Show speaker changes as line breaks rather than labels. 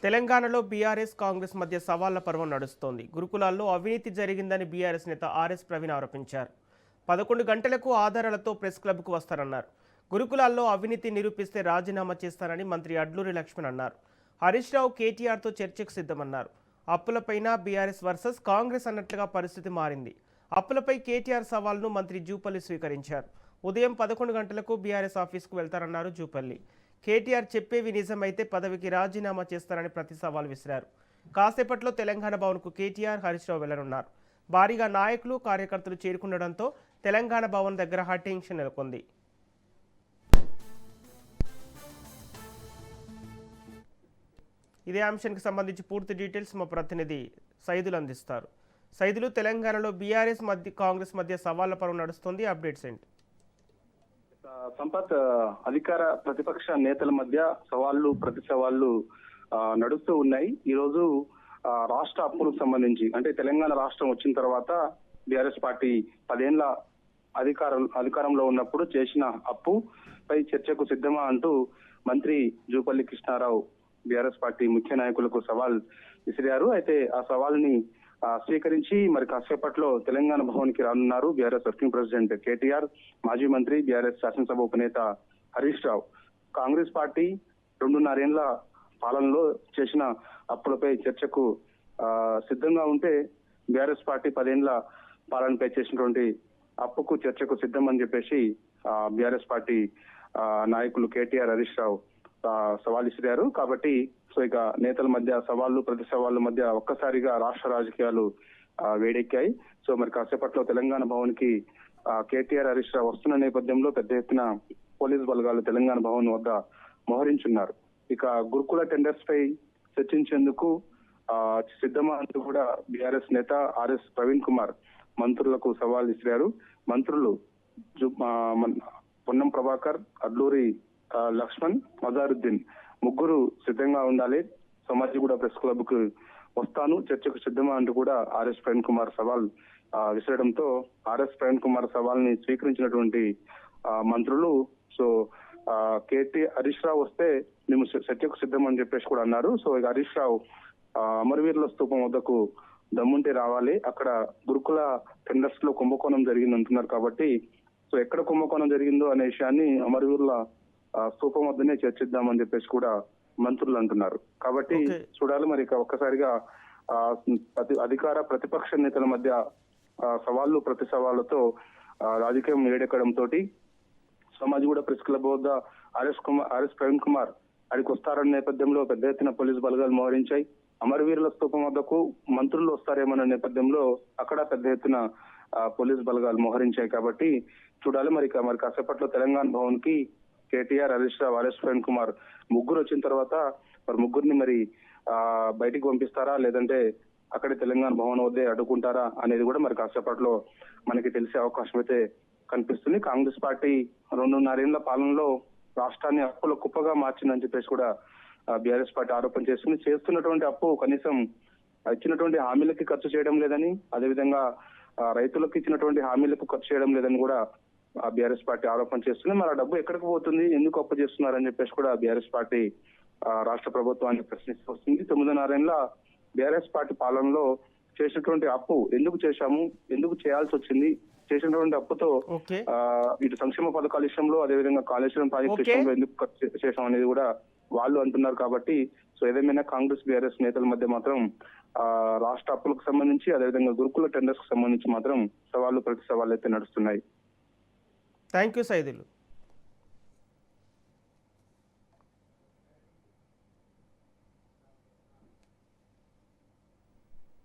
తెలంగాణలో బీఆర్ఎస్ కాంగ్రెస్ మధ్య సవాళ్ల పర్వం నడుస్తోంది. గురుకులాల్లో అవినీతి జరిగిందని బీఆర్ఎస్ నేత ఆర్ఎస్ ప్రవీణ్ ఆరోపించారు. 11 గంటలకు ఆధారాలతో ప్రెస్ క్లబ్కు వస్తారన్నారు. గురుకులాల్లో అవినీతి నిరూపిస్తే రాజీనామా చేస్తారని మంత్రి అడ్లూరి లక్ష్మణ్ అన్నారు. హరీష్ రావు కేటీఆర్తో చర్చకు సిద్ధమన్నారు. అప్పులపైన బీఆర్ఎస్ వర్సెస్ కాంగ్రెస్ అన్నట్లుగా పరిస్థితి మారింది. అప్పులపై కేటీఆర్ సవాల్ను మంత్రి జూపల్లి స్వీకరించారు. ఉదయం 11 గంటలకు బీఆర్ఎస్ ఆఫీస్కు వెళ్తారన్నారు జూపల్లి. కేటీఆర్ చెప్పేవి నిజమైతే పదవికి రాజీనామా చేస్తారని ప్రతి సవాల్ విసిరారు. కాసేపట్లో తెలంగాణ భవన్కు కేటీఆర్, హరీష్ రావు వెళ్లనున్నారు. భారీగా నాయకులు, కార్యకర్తలు చేరుకుండడంతో తెలంగాణ భవన్ దగ్గర టెన్షన్ నెలకొంది. ఇదే అంశానికి సంబంధించి పూర్తి డీటెయిల్స్ మా ప్రతినిధి సైదులు అందిస్తారు. సైదులు, తెలంగాణలో బీఆర్ఎస్ మధ్య కాంగ్రెస్ మధ్య సవాళ్ల పర్వం నడుస్తుంది. అప్డేట్స్ ఏంటి?
సంపత్, అధికార ప్రతిపక్ష నేతల మధ్య సవాళ్లు ప్రతి సవాళ్లు నడుస్తూ ఉన్నాయి. ఈ రోజు రాష్ట్ర అప్పులకు సంబంధించి, అంటే తెలంగాణ రాష్ట్రం వచ్చిన తర్వాత బీఆర్ఎస్ పార్టీ 10 ఏళ్ల అధికారంలో ఉన్నప్పుడు చేసిన అప్పుపై చర్చకు సిద్ధమా అంటూ మంత్రి జూపల్లి కృష్ణారావు బీఆర్ఎస్ పార్టీ ముఖ్య నాయకులకు సవాల్ విసిరారు. అయితే ఆ సవాల్ని స్వీకరించి మరి కాసేపట్లో తెలంగాణ భవన్ కి రానున్నారు బీఆర్ఎస్ వర్కింగ్ ప్రెసిడెంట్ కేటీఆర్, మాజీ మంత్రి బీఆర్ఎస్ శాసనసభ ఉపనేత హరీష్ రావు. కాంగ్రెస్ పార్టీ 2.5 ఏళ్ల పాలనలో చేసిన అప్పులపై చర్చకు సిద్ధంగా ఉంటే, బీఆర్ఎస్ పార్టీ 10 ఏళ్ల పాలనపై చేసినటువంటి అప్పుకు చర్చకు సిద్ధం అని చెప్పేసి బీఆర్ఎస్ పార్టీ నాయకులు కేటీఆర్, హరీష్ రావు సవాల్ ఇసిరారు. కాబట్టి ఇక నేతల మధ్య సవాళ్లు ప్రతి సవాళ్ల మధ్య ఒక్కసారిగా రాష్ట్ర రాజకీయాలు వేడెక్కాయి. మరి కాసేపట్లో తెలంగాణ భవన్ కి కేటీఆర్, హరీష్ రావు వస్తున్న నేపథ్యంలో పెద్ద ఎత్తున పోలీసు బలగాలు తెలంగాణ భవన్ వద్ద మోహరించున్నారు. ఇక గురుకుల టెండర్స్ పై చర్చించేందుకు సిద్ధమా అంటూ కూడా బీఆర్ఎస్ నేత ఆర్ఎస్ ప్రవీణ్ కుమార్ మంత్రులకు సవాల్ ఇసిరారు. మంత్రులు పొన్నం ప్రభాకర్, అడ్లూరి లక్ష్మణ్, మజారుద్దీన్ ముగ్గురు సిద్ధంగా ఉండాలి. సమాజిగూడ ప్రెస్ క్లబ్ కు వస్తాను, చర్చకు సిద్ధమా అంటూ కూడా ఆర్ఎస్ ప్రవీణ్ కుమార్ సవాల్ విసరడంతో ఆర్ఎస్ ప్రవీణ్ కుమార్ సవాల్ ని స్వీకరించినటువంటి మంత్రులు హరీష్ రావు వస్తే మేము చర్చకు సిద్ధం అని చెప్పేసి కూడా అన్నారు. ఇక హరీష్ రావు అమరవీరుల స్తూపం వద్దకు దమ్ముంటే రావాలి, అక్కడ గురుకుల టెండర్స్ లో కుంభకోణం జరిగింది అంటున్నారు. కాబట్టి ఎక్కడ కుంభకోణం జరిగిందో అనే విషయాన్ని అమరవీరుల స్తూపం వద్దనే చర్చిద్దామని చెప్పేసి కూడా మంత్రులు అంటున్నారు. కాబట్టి చూడాలి మరి ఒక్కసారిగా అధికార ప్రతిపక్ష నేతల మధ్య సవాళ్లు ప్రతి సవాళ్లతో రాజకీయం వేడెక్కడంతో సమాజిగూడ ప్రెస్ క్లబ్ వద్ద ఆర్ఎస్ ప్రవీణ్ కుమార్ అడికి వస్తారన్న నేపథ్యంలో పెద్ద ఎత్తున పోలీసు బలగాలు మోహరించాయి. అమరవీరుల స్తూపం వద్దకు మంత్రులు వస్తారేమన్న నేపథ్యంలో అక్కడ పెద్ద ఎత్తున పోలీసు బలగాలు మోహరించాయి. కాబట్టి చూడాలి మరి కాసేపట్లో తెలంగాణ భవన్ కి కేటీఆర్, హరీష్ రావు, ఆర్ఎస్ ప్రవీణ్ కుమార్ ముగ్గురు వచ్చిన తర్వాత ముగ్గురిని మరి బయటికి పంపిస్తారా, లేదంటే అక్కడే తెలంగాణ భవన్ వద్దే అడ్డుకుంటారా అనేది కూడా మరి కాసేపట్లో మనకి తెలిసే అవకాశం అయితే కనిపిస్తుంది. కాంగ్రెస్ పార్టీ 2.5 ఏళ్ల పాలనలో రాష్ట్రాన్ని అప్పుల కుప్పగా మార్చిందని చెప్పేసి కూడా బీఆర్ఎస్ పార్టీ ఆరోపణ చేస్తుంది. చేస్తున్నటువంటి అప్పు కనీసం ఇచ్చినటువంటి హామీలకి ఖర్చు చేయడం లేదని, అదేవిధంగా రైతులకు ఇచ్చినటువంటి హామీలకు ఖర్చు చేయడం లేదని కూడా బీఆర్ఎస్ పార్టీ ఆరోపణ చేస్తుంది. మరి ఆ డబ్బు ఎక్కడికి పోతుంది, ఎందుకు అప్పు చేస్తున్నారని చెప్పేసి కూడా బీఆర్ఎస్ పార్టీ రాష్ట్ర ప్రభుత్వాన్ని ప్రశ్నిస్తూ వస్తుంది. 9.5 ఏళ్ల బీఆర్ఎస్ పార్టీ పాలనలో చేసినటువంటి అప్పు ఎందుకు చేశాము, ఎందుకు చేయాల్సి వచ్చింది, చేసినటువంటి అప్పుతో ఇటు సంక్షేమ పథకాల విషయంలో, అదేవిధంగా కాళేశ్వరం ప్రాజెక్టు విషయంలో ఎందుకు ఖర్చు చేశాం అనేది కూడా వాళ్ళు అంటున్నారు. కాబట్టి ఏదేమైనా కాంగ్రెస్ బీఆర్ఎస్ నేతల మధ్య మాత్రం రాష్ట్ర అప్పులకు సంబంధించి, అదేవిధంగా గురుకుల టెండర్స్ కు సంబంధించి మాత్రం సవాళ్లు ప్రతి సవాళ్ళు అయితే నడుస్తున్నాయి.
Thank you Saidulu.